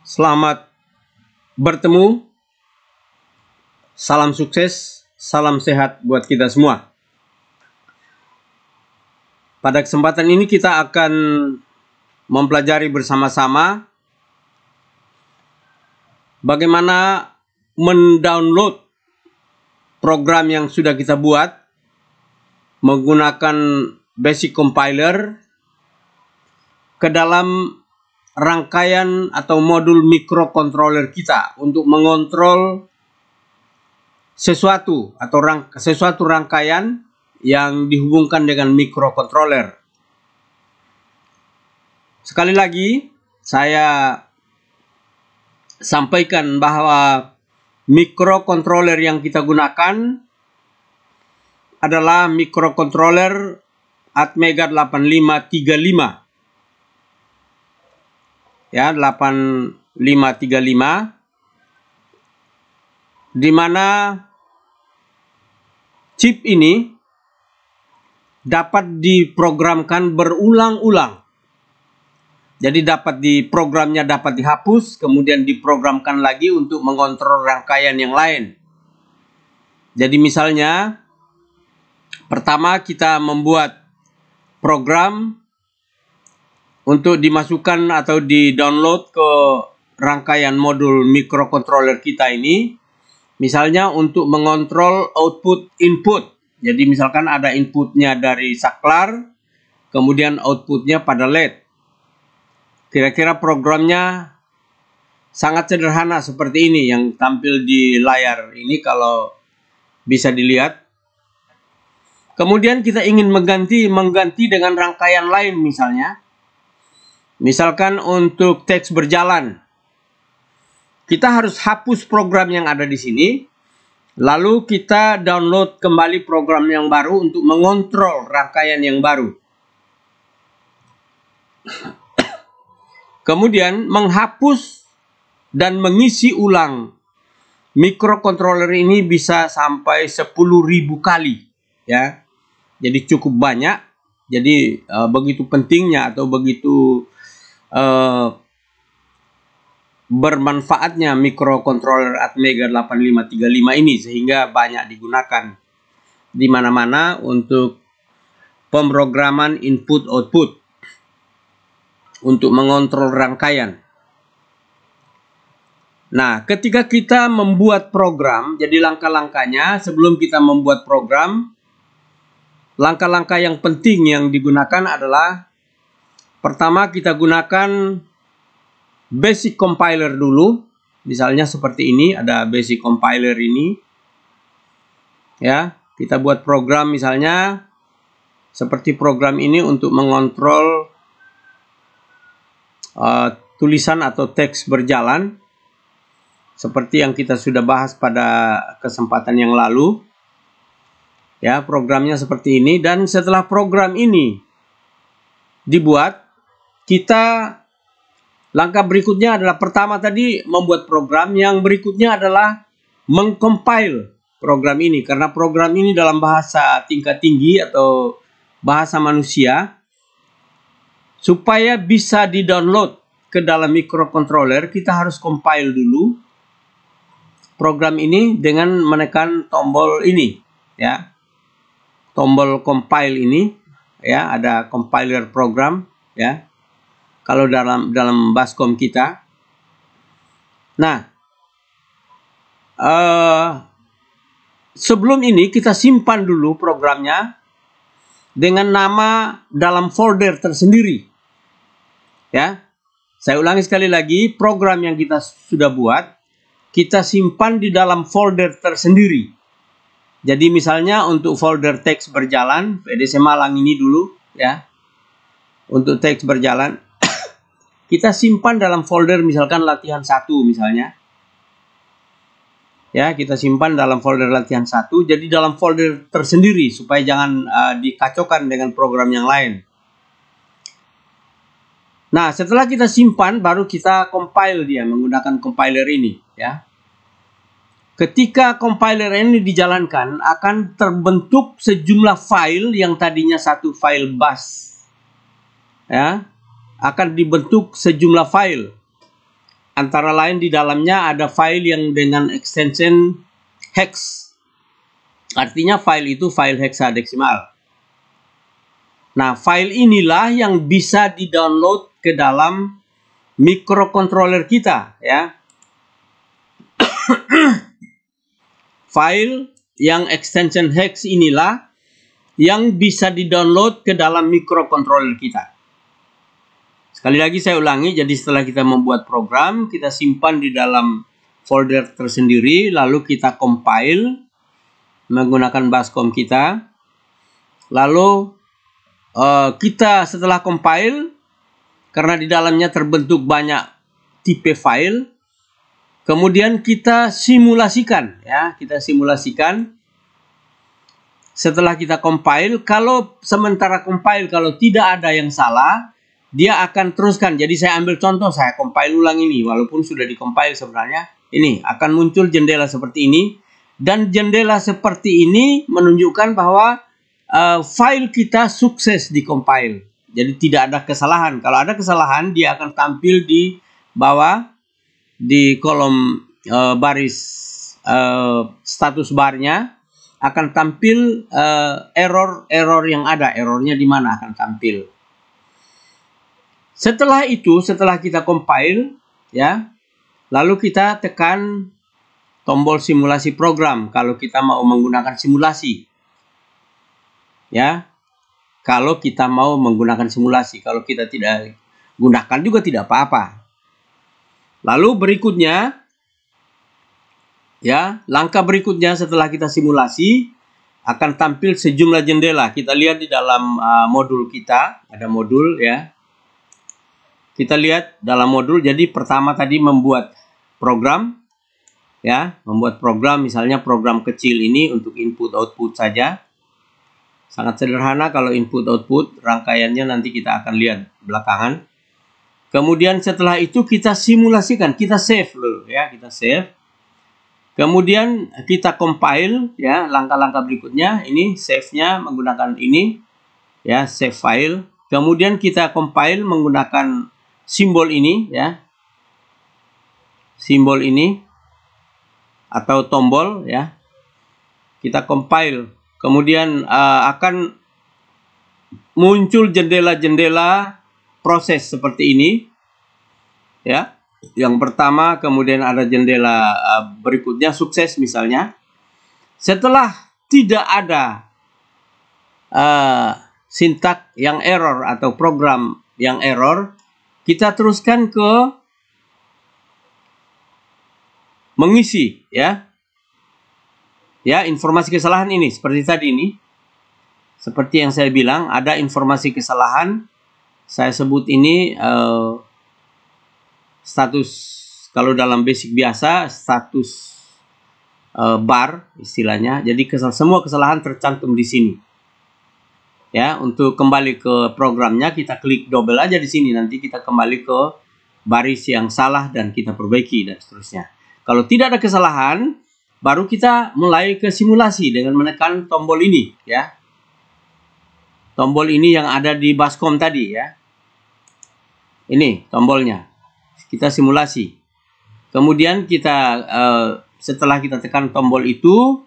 Selamat bertemu, salam sukses, salam sehat buat kita semua. Pada kesempatan ini kita akan mempelajari bersama-sama bagaimana mendownload program yang sudah kita buat menggunakan Basic Compiler ke dalam rangkaian atau modul microcontroller kita untuk mengontrol sesuatu atau sesuatu rangkaian yang dihubungkan dengan microcontroller. Sekali lagi saya sampaikan bahwa microcontroller yang kita gunakan adalah microcontroller Atmega 8535. Ya, 8535, di mana chip ini dapat diprogramkan berulang-ulang. Jadi programnya dapat dihapus, kemudian diprogramkan lagi untuk mengontrol rangkaian yang lain. Jadi misalnya, pertama kita membuat program untuk dimasukkan atau di-download ke rangkaian modul microcontroller kita ini. Misalnya untuk mengontrol output input. Jadi misalkan ada inputnya dari saklar, kemudian outputnya pada LED. Kira-kira programnya sangat sederhana seperti ini yang tampil di layar ini kalau bisa dilihat. Kemudian kita ingin mengganti dengan rangkaian lain misalnya. Misalkan untuk teks berjalan, kita harus hapus program yang ada di sini, lalu kita download kembali program yang baru untuk mengontrol rangkaian yang baru. Kemudian menghapus dan mengisi ulang microcontroller ini bisa sampai 10.000 kali, ya. Jadi cukup banyak. Jadi begitu pentingnya atau begitu bermanfaatnya microcontroller Atmega 8535 ini sehingga banyak digunakan di mana-mana untuk pemrograman input output untuk mengontrol rangkaian. Nah, ketika kita membuat program, jadi langkah-langkahnya sebelum kita membuat program, langkah-langkah yang penting yang digunakan adalah pertama kita gunakan Basic Compiler dulu. Misalnya seperti ini, ada Basic Compiler ini. Ya, kita buat program misalnya seperti program ini untuk mengontrol tulisan atau teks berjalan. Seperti yang kita sudah bahas pada kesempatan yang lalu. Ya, programnya seperti ini. Dan setelah program ini dibuat, langkah berikutnya adalah pertama tadi membuat program, yang berikutnya adalah mengcompile program ini. Karena program ini dalam bahasa tingkat tinggi atau bahasa manusia, supaya bisa di-download ke dalam microcontroller, kita harus compile dulu program ini dengan menekan tombol ini, ya. Tombol compile ini, ya, ada compiler program, ya. Kalau dalam Bascom kita. Nah, sebelum ini kita simpan dulu programnya dengan nama dalam folder tersendiri. Ya, saya ulangi sekali lagi, program yang kita sudah buat kita simpan di dalam folder tersendiri. Jadi misalnya untuk folder teks berjalan, PDC Malang ini dulu, ya. Untuk teks berjalan kita simpan dalam folder misalkan latihan 1 misalnya. Ya, kita simpan dalam folder latihan 1. Jadi dalam folder tersendiri supaya jangan dikacaukan dengan program yang lain. Nah, setelah kita simpan baru kita compile dia menggunakan compiler ini, ya. Ketika compiler ini dijalankan akan terbentuk sejumlah file yang tadinya satu file bus. Ya. Akan dibentuk sejumlah file Antara lain di dalamnya ada file yang dengan extension hex. Artinya file itu file heksadesimal. Nah, file inilah yang bisa di-download ke dalam microcontroller kita, ya. File yang extension hex inilah yang bisa di-download ke dalam microcontroller kita. Sekali lagi saya ulangi, jadi setelah kita membuat program, kita simpan di dalam folder tersendiri, lalu kita compile menggunakan bascom kita. Lalu kita setelah compile, karena di dalamnya terbentuk banyak tipe file, kemudian kita simulasikan, ya, kita simulasikan. Setelah kita compile, kalau sementara compile, kalau tidak ada yang salah, dia akan teruskan. Jadi saya ambil contoh, saya compile ulang ini, walaupun sudah di-compile sebenarnya. Ini akan muncul jendela seperti ini, dan jendela seperti ini menunjukkan bahwa file kita sukses di-compile. Jadi tidak ada kesalahan. Kalau ada kesalahan, dia akan tampil di bawah, di kolom baris status barnya, akan tampil error yang ada. Errornya di mana akan tampil. Setelah itu, setelah kita compile, ya, lalu kita tekan tombol simulasi program kalau kita mau menggunakan simulasi. Ya, kalau kita mau menggunakan simulasi, kalau kita tidak gunakan juga tidak apa-apa. Lalu berikutnya, ya, langkah berikutnya setelah kita simulasi akan tampil sejumlah jendela. Kita lihat di dalam modul kita, ada modul, ya. Kita lihat dalam modul, jadi pertama tadi membuat program, ya, membuat program, misalnya program kecil ini untuk input output saja. Sangat sederhana kalau input output, rangkaiannya nanti kita akan lihat belakangan. Kemudian setelah itu kita simulasikan, kita save dulu, ya, kita save. Kemudian kita compile, ya, langkah-langkah berikutnya, ini save-nya menggunakan ini, ya, save file. Kemudian kita compile menggunakan simbol ini, ya, simbol ini atau tombol, ya, kita compile. Kemudian akan muncul jendela-jendela proses seperti ini, ya. Yang pertama, kemudian ada jendela berikutnya sukses misalnya. Setelah tidak ada sintak yang error atau program yang error, kita teruskan ke mengisi, ya. Ya, informasi kesalahan ini seperti tadi ini. Seperti yang saya bilang, ada informasi kesalahan. Saya sebut ini status, kalau dalam basic biasa status bar istilahnya. Jadi semua kesalahan tercantum di sini. Ya, untuk kembali ke programnya kita klik double aja di sini, nanti kita kembali ke baris yang salah dan kita perbaiki dan seterusnya. Kalau tidak ada kesalahan, baru kita mulai ke simulasi dengan menekan tombol ini, ya. Tombol ini yang ada di bascom tadi, ya. Ini tombolnya. Kita simulasi. Kemudian kita setelah kita tekan tombol itu,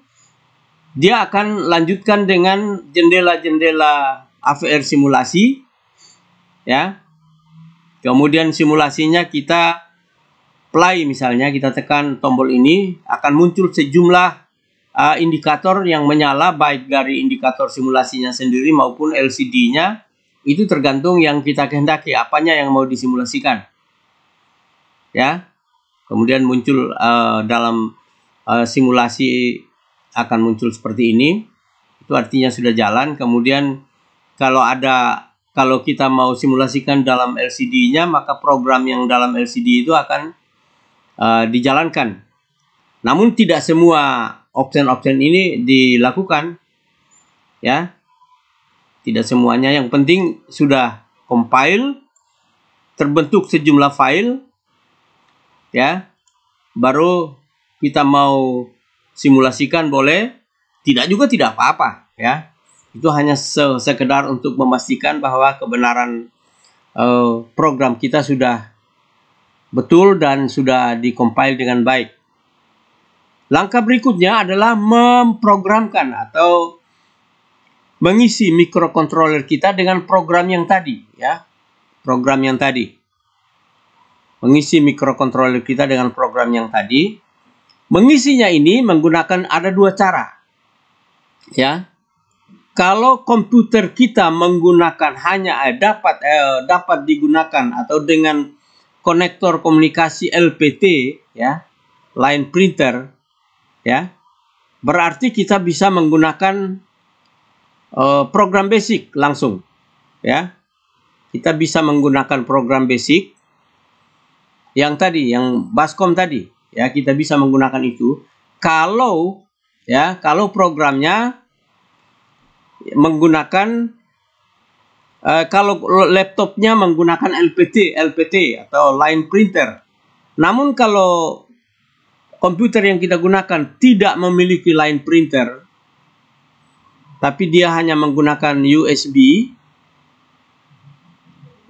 dia akan lanjutkan dengan jendela-jendela AVR simulasi, ya. Kemudian simulasinya kita play, misalnya kita tekan tombol ini, akan muncul sejumlah indikator yang menyala, baik dari indikator simulasinya sendiri maupun LCD-nya. Itu tergantung yang kita kehendaki, apanya yang mau disimulasikan, ya. Kemudian muncul dalam simulasi akan muncul seperti ini. Itu artinya sudah jalan. Kemudian kalau kita mau simulasikan dalam LCD-nya, maka program yang dalam LCD itu akan dijalankan. Namun tidak semua option-option ini dilakukan, ya. Tidak semuanya. Yang penting sudah compile, terbentuk sejumlah file, ya. Baru kita mau simulasikan boleh, tidak juga tidak apa-apa, ya. Itu hanya sekedar untuk memastikan bahwa kebenaran program kita sudah betul dan sudah dikompil dengan baik. Langkah berikutnya adalah memprogramkan atau mengisi microcontroller kita dengan program yang tadi, ya. Program yang tadi. Mengisi microcontroller kita dengan program yang tadi. Mengisinya ini menggunakan ada dua cara. Ya. Kalau komputer kita menggunakan hanya dapat digunakan atau dengan konektor komunikasi LPT, ya, line printer, ya, berarti kita bisa menggunakan program basic langsung, ya. Kita bisa menggunakan program basic yang tadi, yang Bascom tadi, ya, kita bisa menggunakan itu. Kalau programnya menggunakan kalau laptopnya menggunakan LPT atau line printer. Namun kalau komputer yang kita gunakan tidak memiliki line printer, tapi dia hanya menggunakan USB,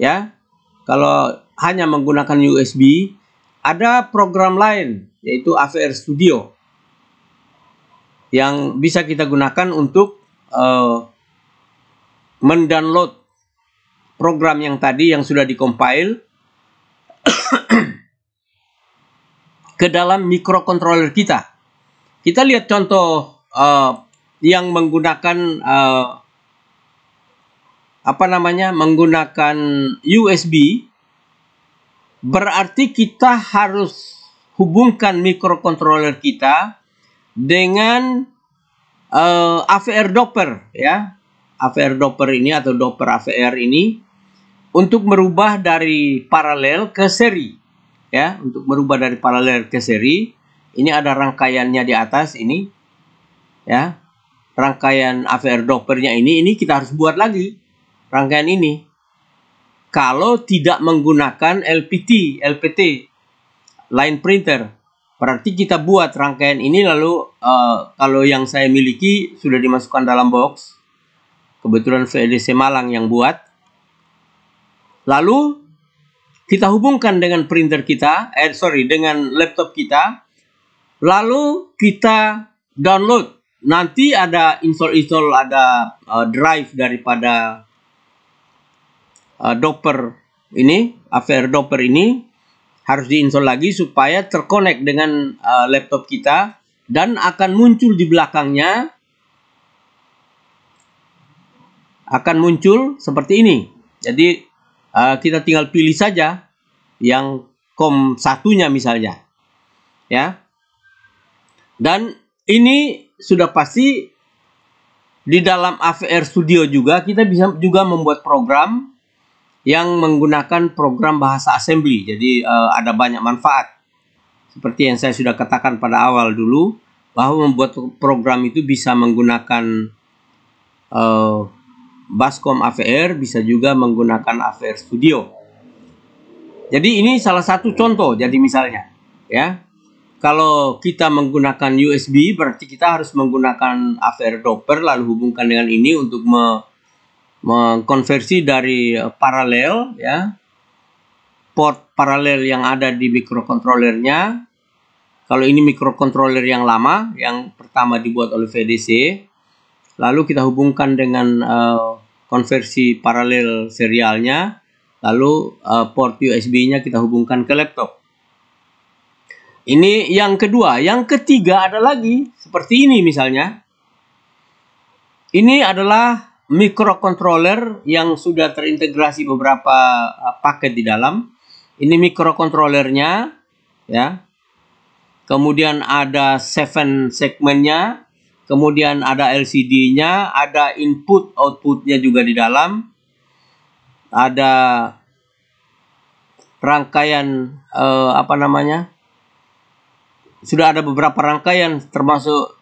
ya. Kalau hanya menggunakan USB, ada program lain yaitu AVR Studio yang bisa kita gunakan untuk mendownload program yang tadi yang sudah dikompil ke dalam microcontroller kita. Kita lihat contoh yang menggunakan menggunakan USB. Berarti kita harus hubungkan microcontroller kita dengan AVR Doppler, ya. AVR Doppler ini atau Doppler AVR ini untuk merubah dari paralel ke seri, ya. Untuk merubah dari paralel ke seri, ini ada rangkaiannya di atas ini, ya. Rangkaian AVR Dopplernya ini kita harus buat lagi rangkaian ini. Kalau tidak menggunakan LPT, line printer, berarti kita buat rangkaian ini lalu kalau yang saya miliki sudah dimasukkan dalam box. Kebetulan VDC Malang yang buat. Lalu kita hubungkan dengan printer kita, dengan laptop kita. Lalu kita download. Nanti ada install ada drive daripada Doppler ini, AVR Doppler ini harus diinstal lagi supaya terkonek dengan laptop kita dan akan muncul di belakangnya. Akan muncul seperti ini. Jadi kita tinggal pilih saja yang COM satunya misalnya, ya. Dan ini sudah pasti di dalam AVR Studio juga kita bisa juga membuat program yang menggunakan program bahasa assembly. Jadi ada banyak manfaat. Seperti yang saya sudah katakan pada awal dulu, bahwa membuat program itu bisa menggunakan Bascom AVR, bisa juga menggunakan AVR Studio. Jadi ini salah satu contoh. Jadi misalnya, ya, kalau kita menggunakan USB, berarti kita harus menggunakan AVR Doppler lalu hubungkan dengan ini untuk mengkonversi dari paralel, ya, port paralel yang ada di microcontrollernya. Kalau ini microcontroller yang lama, yang pertama dibuat oleh VDC, lalu kita hubungkan dengan konversi paralel serialnya, lalu port USB-nya kita hubungkan ke laptop. Ini yang kedua. Yang ketiga ada lagi seperti ini misalnya. Ini adalah microcontroller yang sudah terintegrasi beberapa paket di dalam. Ini microcontrollernya, ya. Kemudian ada 7 segmennya. Kemudian ada LCD-nya, ada input output-nya juga di dalam. Ada rangkaian sudah ada beberapa rangkaian termasuk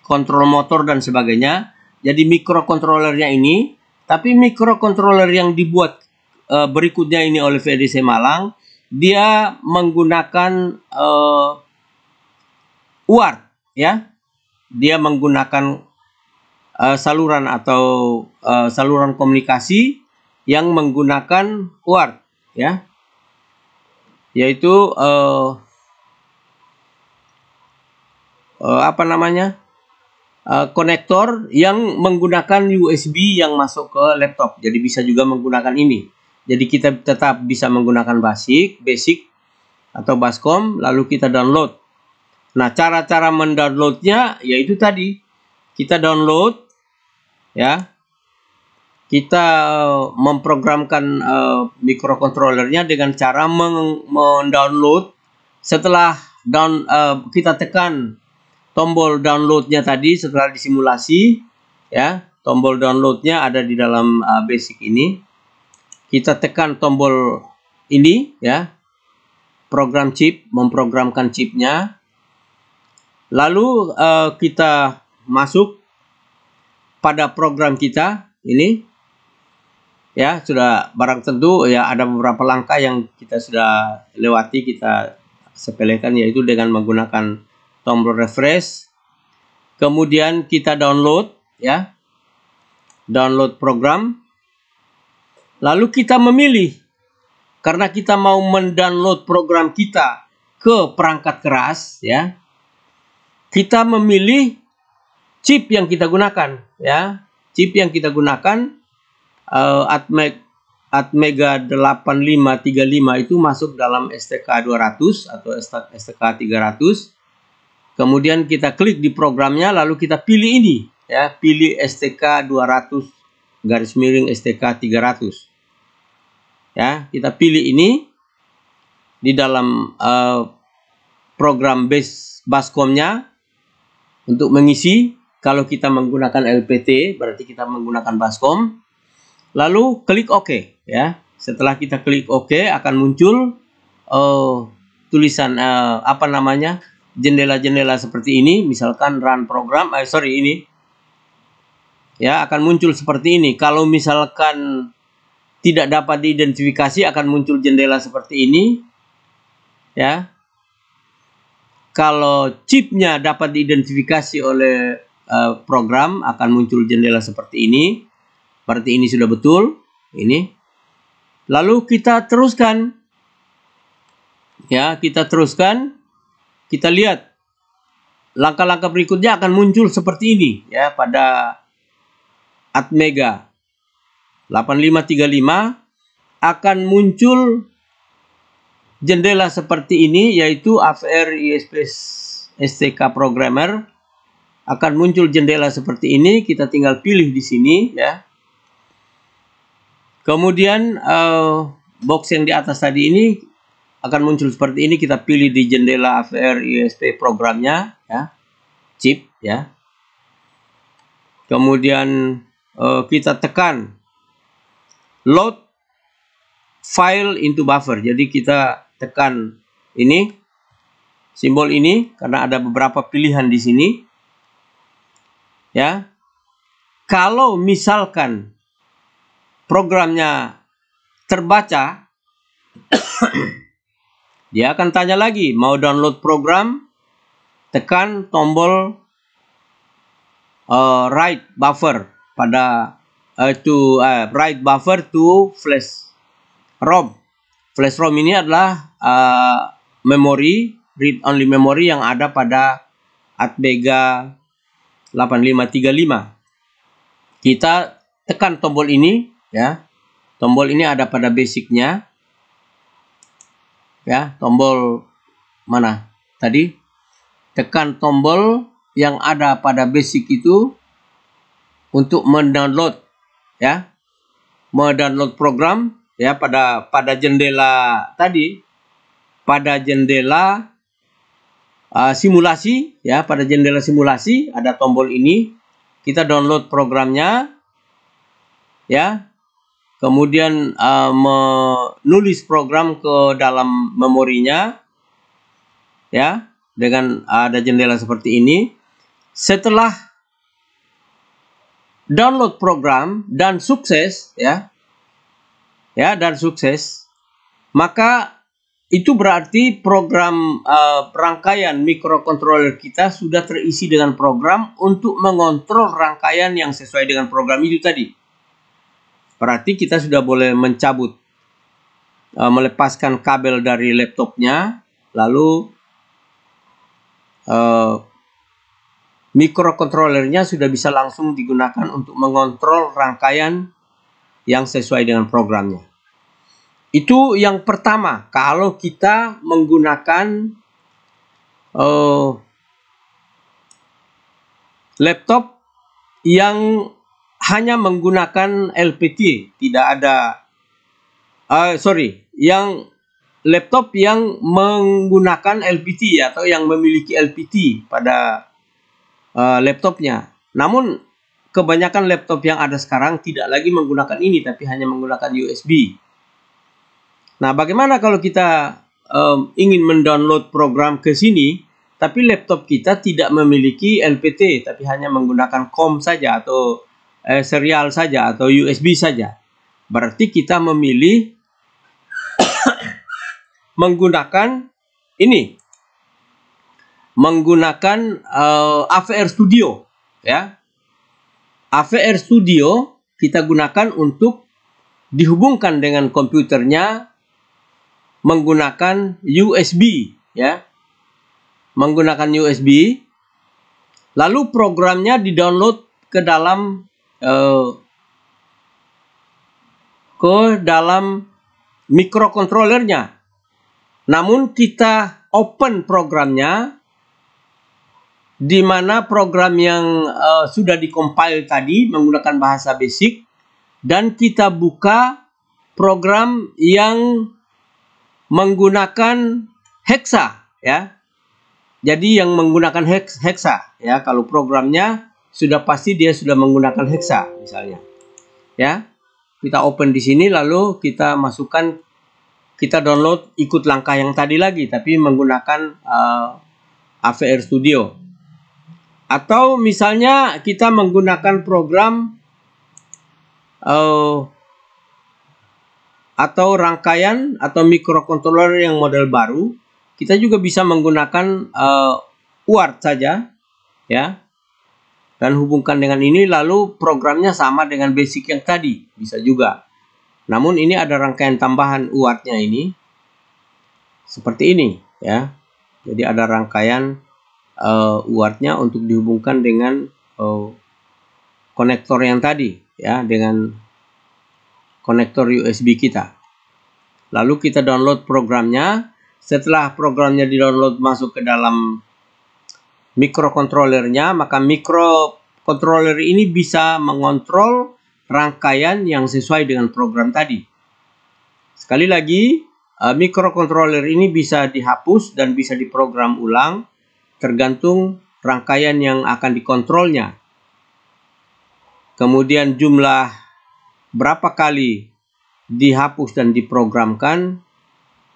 kontrol motor dan sebagainya. Jadi microcontrollernya ini, tapi microcontroller yang dibuat berikutnya ini oleh VDC Malang, dia menggunakan UART, ya. Dia menggunakan saluran atau saluran komunikasi yang menggunakan UART, ya. yaitu apa namanya, konektor yang menggunakan USB yang masuk ke laptop. Jadi bisa juga menggunakan ini. Jadi kita tetap bisa menggunakan basic atau Bascom, lalu kita download. Nah, cara-cara mendownloadnya yaitu tadi kita download, ya. Kita memprogramkan microcontrollernya dengan cara mendownload. Setelah kita tekan tombol downloadnya tadi setelah disimulasi, ya, tombol downloadnya ada di dalam basic ini. Kita tekan tombol ini, ya, program chip, memprogramkan chipnya. Lalu kita masuk pada program kita ini, ya, sudah barang tentu ya ada beberapa langkah yang kita sudah lewati, kita sepelekan, yaitu dengan menggunakan tombol refresh. Kemudian kita download, ya, download program. Lalu kita memilih, karena kita mau mendownload program kita ke perangkat keras, ya, kita memilih chip yang kita gunakan, ya. Chip yang kita gunakan Atmega 8535 itu masuk dalam STK200 atau STK300. Kemudian kita klik di programnya, lalu kita pilih ini, ya, pilih STK200 /STK300. Ya, kita pilih ini di dalam program Bascom-nya untuk mengisi. Kalau kita menggunakan LPT, berarti kita menggunakan Bascom. Lalu klik OK, ya. Setelah kita klik OK, akan muncul tulisan apa namanya, jendela-jendela seperti ini, misalkan run program, ini, ya, akan muncul seperti ini. Kalau misalkan tidak dapat diidentifikasi, akan muncul jendela seperti ini, ya. Kalau chipnya dapat diidentifikasi oleh program, akan muncul jendela seperti ini. Berarti ini sudah betul, ini. Lalu kita teruskan, ya, kita teruskan. Kita lihat langkah-langkah berikutnya akan muncul seperti ini, ya, pada Atmega 8535 akan muncul jendela seperti ini, yaitu AVR ISP STK Programmer. Akan muncul jendela seperti ini, kita tinggal pilih di sini, ya. Kemudian box yang di atas tadi ini akan muncul seperti ini, kita pilih di jendela AVR ISP programnya, ya, chip, ya. Kemudian kita tekan load file into buffer. Jadi kita tekan ini, simbol ini, karena ada beberapa pilihan di sini, ya. Kalau misalkan programnya terbaca, dia akan tanya lagi, mau download program, tekan tombol write buffer pada write buffer to flash ROM. Flash ROM ini adalah memori, read only memory yang ada pada Atmega 8535. Kita tekan tombol ini, ya. Tombol ini ada pada basicnya, ya. Tombol mana tadi? Tekan tombol yang ada pada basic itu untuk mendownload, ya, mendownload program, ya, pada jendela tadi, pada jendela simulasi, ya, pada jendela simulasi ada tombol ini. Kita download programnya, ya. Kemudian menulis program ke dalam memorinya, ya, dengan ada jendela seperti ini. Setelah download program dan sukses, ya, dan sukses, maka itu berarti program rangkaian microcontroller kita sudah terisi dengan program untuk mengontrol rangkaian yang sesuai dengan program itu tadi. Berarti kita sudah boleh mencabut melepaskan kabel dari laptopnya, lalu mikrokontrolernya sudah bisa langsung digunakan untuk mengontrol rangkaian yang sesuai dengan programnya. Itu yang pertama, kalau kita menggunakan laptop yang hanya menggunakan LPT, tidak ada, yang laptop yang menggunakan LPT atau yang memiliki LPT pada laptopnya. Namun kebanyakan laptop yang ada sekarang tidak lagi menggunakan ini, tapi hanya menggunakan USB. Nah, bagaimana kalau kita ingin mendownload program ke sini, tapi laptop kita tidak memiliki LPT, tapi hanya menggunakan COM saja atau serial saja atau USB saja. Berarti kita memilih menggunakan ini, menggunakan AVR Studio, ya. AVR Studio kita gunakan untuk dihubungkan dengan komputernya menggunakan USB, ya. Menggunakan USB, lalu programnya di-download ke dalam mikrokontrolernya. Namun kita open programnya, di mana program yang sudah dikompil tadi menggunakan bahasa BASIC, dan kita buka program yang menggunakan hexa, ya. Jadi yang menggunakan hexa, ya. Kalau programnya sudah pasti dia sudah menggunakan hexa misalnya, ya. Kita open di sini, lalu kita masukkan, kita download ikut langkah yang tadi lagi, tapi menggunakan AVR Studio. Atau misalnya kita menggunakan program atau rangkaian atau mikrokontroler yang model baru, kita juga bisa menggunakan UART saja, ya, dan hubungkan dengan ini, lalu programnya sama dengan basic yang tadi, bisa juga. Namun ini ada rangkaian tambahan UART-nya ini, seperti ini, ya. Jadi ada rangkaian UART-nya untuk dihubungkan dengan konektor yang tadi, ya, dengan konektor USB kita. Lalu kita download programnya. Setelah programnya di-download masuk ke dalam mikrokontrolernya, maka mikrokontroler ini bisa mengontrol rangkaian yang sesuai dengan program tadi. Sekali lagi, mikrokontroler ini bisa dihapus dan bisa diprogram ulang tergantung rangkaian yang akan dikontrolnya. Kemudian jumlah berapa kali dihapus dan diprogramkan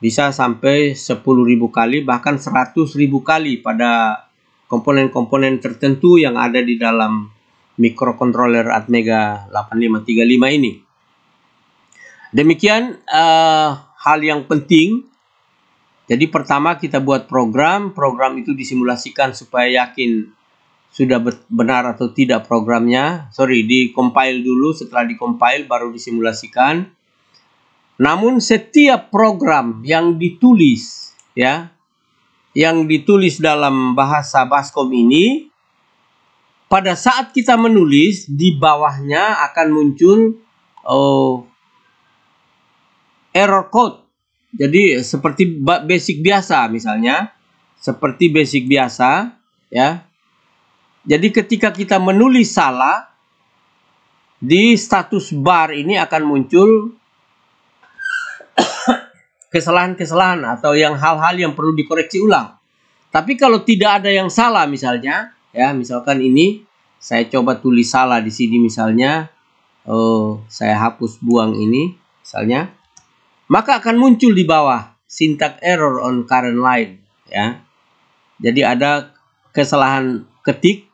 bisa sampai 10.000 kali, bahkan 100.000 kali pada komponen-komponen tertentu yang ada di dalam mikrokontroler Atmega 8535 ini. Demikian hal yang penting. Jadi pertama kita buat program itu disimulasikan supaya yakin sudah benar atau tidak programnya. Di-compile dulu, setelah di-compile baru disimulasikan. Namun setiap program yang ditulis, ya, yang ditulis dalam bahasa Baskom ini, pada saat kita menulis, di bawahnya akan muncul error code. Jadi seperti basic biasa misalnya, seperti basic biasa, ya. Jadi ketika kita menulis salah, di status bar ini akan muncul kesalahan-kesalahan atau yang hal-hal yang perlu dikoreksi ulang. Tapi kalau tidak ada yang salah misalnya, ya, misalkan ini saya coba tulis salah di sini misalnya, saya hapus buang ini misalnya, maka akan muncul di bawah syntax error on current line, ya. Jadi ada kesalahan ketik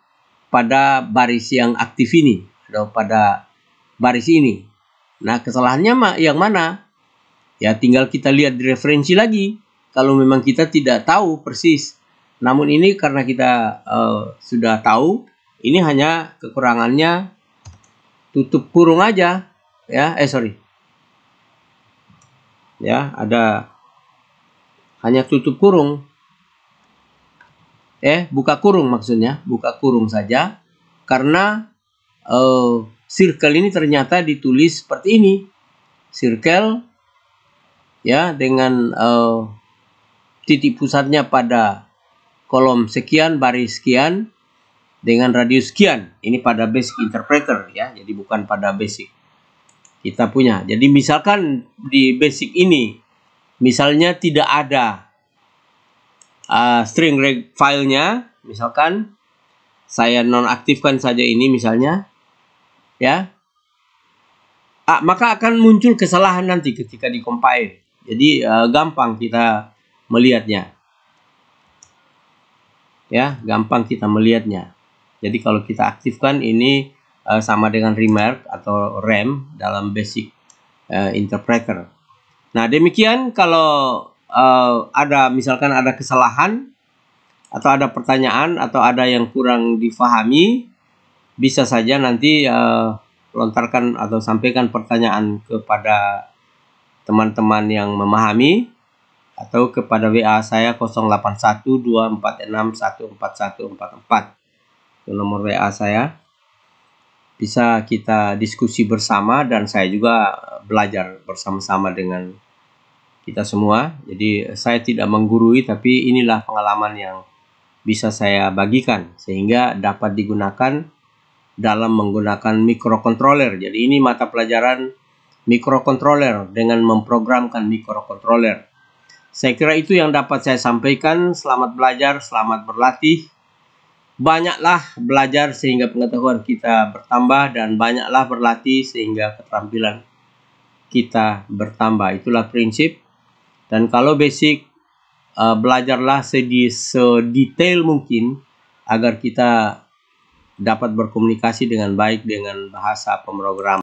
pada baris yang aktif ini atau pada baris ini. Nah, kesalahannya yang mana? Ya, tinggal kita lihat di referensi lagi kalau memang kita tidak tahu persis. Namun ini karena kita sudah tahu, ini hanya kekurangannya tutup kurung aja, ya. Ya, ada hanya tutup kurung. Buka kurung maksudnya, buka kurung saja. Karena circle ini ternyata ditulis seperti ini. Circle ya dengan titik pusatnya pada kolom sekian, baris sekian dengan radius sekian. Ini pada basic interpreter ya, jadi bukan pada basic kita punya. Jadi misalkan di basic ini misalnya tidak ada string reg filenya, misalkan saya nonaktifkan saja ini misalnya ya, maka akan muncul kesalahan nanti ketika dikompil. Jadi gampang kita melihatnya ya, gampang kita melihatnya. Jadi kalau kita aktifkan ini sama dengan remark atau rem dalam basic interpreter. Nah, demikian kalau ada misalkan ada kesalahan atau ada pertanyaan atau ada yang kurang difahami, bisa saja nanti lontarkan atau sampaikan pertanyaan kepada teman-teman yang memahami atau kepada WA saya 081246141444. Itu nomor WA saya. Bisa kita diskusi bersama dan saya juga belajar bersama-sama dengan kita semua. Jadi saya tidak menggurui, tapi inilah pengalaman yang bisa saya bagikan sehingga dapat digunakan dalam menggunakan microcontroller. Jadi ini mata pelajaran microcontroller dengan memprogramkan microcontroller. Saya kira itu yang dapat saya sampaikan. Selamat belajar, selamat berlatih. Banyaklah belajar sehingga pengetahuan kita bertambah dan banyaklah berlatih sehingga keterampilan kita bertambah. Itulah prinsip. Dan kalau basic, belajarlah sedetail mungkin agar kita dapat berkomunikasi dengan baik dengan bahasa pemrograman.